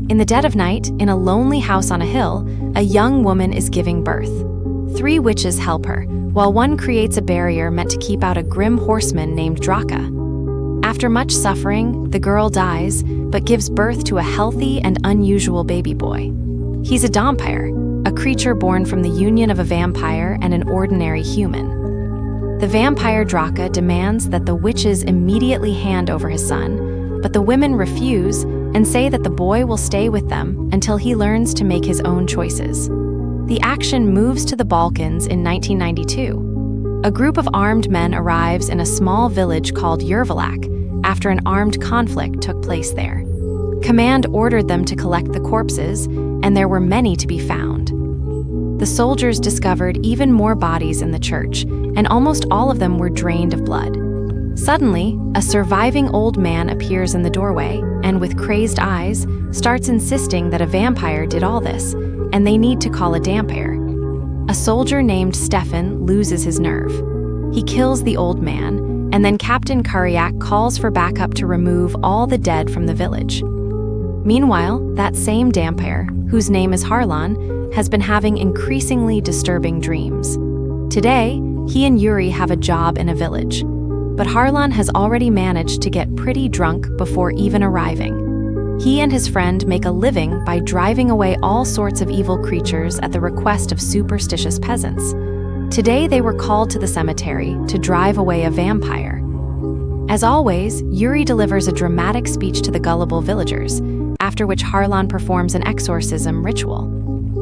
In the dead of night, in a lonely house on a hill, a young woman is giving birth. 3 witches help her, while one creates a barrier meant to keep out a grim horseman named Draka. After much suffering, the girl dies, but gives birth to a healthy and unusual baby boy. He's a Dampyr, a creature born from the union of a vampire and an ordinary human. The vampire Draka demands that the witches immediately hand over his son, but the women refuse and say that the boy will stay with them until he learns to make his own choices. The action moves to the Balkans in 1992. A group of armed men arrives in a small village called Yuri after an armed conflict took place there. Command ordered them to collect the corpses, and there were many to be found. The soldiers discovered even more bodies in the church, and almost all of them were drained of blood. Suddenly, a surviving old man appears in the doorway and, with crazed eyes, starts insisting that a vampire did all this, and they need to call a Dampyr. A soldier named Stefan loses his nerve. He kills the old man, and then Captain Kuryak calls for backup to remove all the dead from the village. Meanwhile, that same Dampyr, whose name is Harlan, has been having increasingly disturbing dreams. Today, he and Yuri have a job in a village, but Harlan has already managed to get pretty drunk before even arriving. He and his friend make a living by driving away all sorts of evil creatures at the request of superstitious peasants. Today, they were called to the cemetery to drive away a vampire. As always, Yuri delivers a dramatic speech to the gullible villagers, after which Harlan performs an exorcism ritual.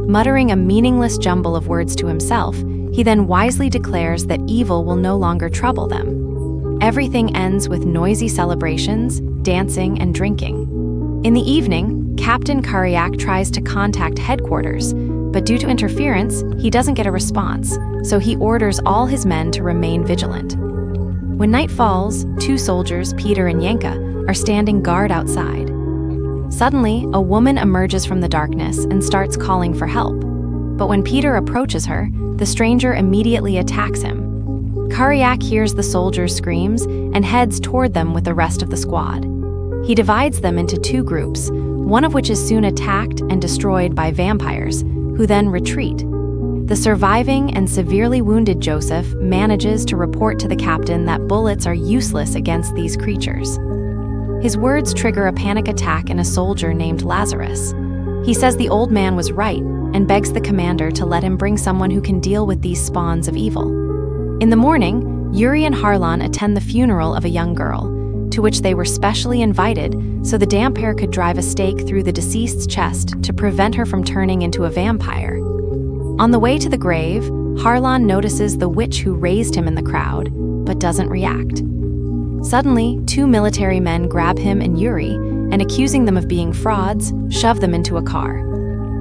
Muttering a meaningless jumble of words to himself, he then wisely declares that evil will no longer trouble them. Everything ends with noisy celebrations, dancing, and drinking. In the evening, Captain Kuryak tries to contact headquarters, but due to interference, he doesn't get a response, so he orders all his men to remain vigilant. When night falls, 2 soldiers, Peter and Yanka, are standing guard outside. Suddenly, a woman emerges from the darkness and starts calling for help. But when Peter approaches her, the stranger immediately attacks him. Kuryak hears the soldiers' screams and heads toward them with the rest of the squad. He divides them into 2 groups, one of which is soon attacked and destroyed by vampires, who then retreat. The surviving and severely wounded Joseph manages to report to the captain that bullets are useless against these creatures. His words trigger a panic attack in a soldier named Lazar. He says the old man was right and begs the commander to let him bring someone who can deal with these spawns of evil. In the morning, Yuri and Harlan attend the funeral of a young girl, to which they were specially invited so the Dampyr could drive a stake through the deceased's chest to prevent her from turning into a vampire. On the way to the grave, Harlan notices the witch who raised him in the crowd, but doesn't react. Suddenly, 2 military men grab him and Yuri, and accusing them of being frauds, shove them into a car.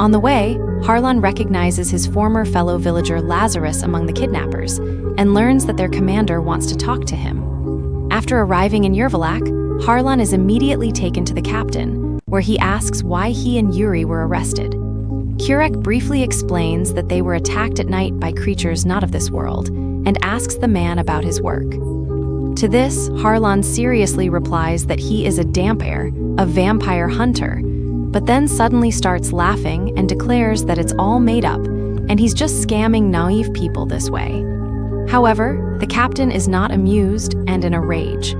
On the way, Harlan recognizes his former fellow villager Lazarus among the kidnappers, and learns that their commander wants to talk to him. After arriving in Yuri, Harlan is immediately taken to the captain, where he asks why he and Yuri were arrested. Kuryak briefly explains that they were attacked at night by creatures not of this world, and asks the man about his work. To this, Harlan seriously replies that he is a Dampyr, a vampire hunter, but then suddenly starts laughing and declares that it's all made up, and he's just scamming naive people this way. However, the captain is not amused and in a rage.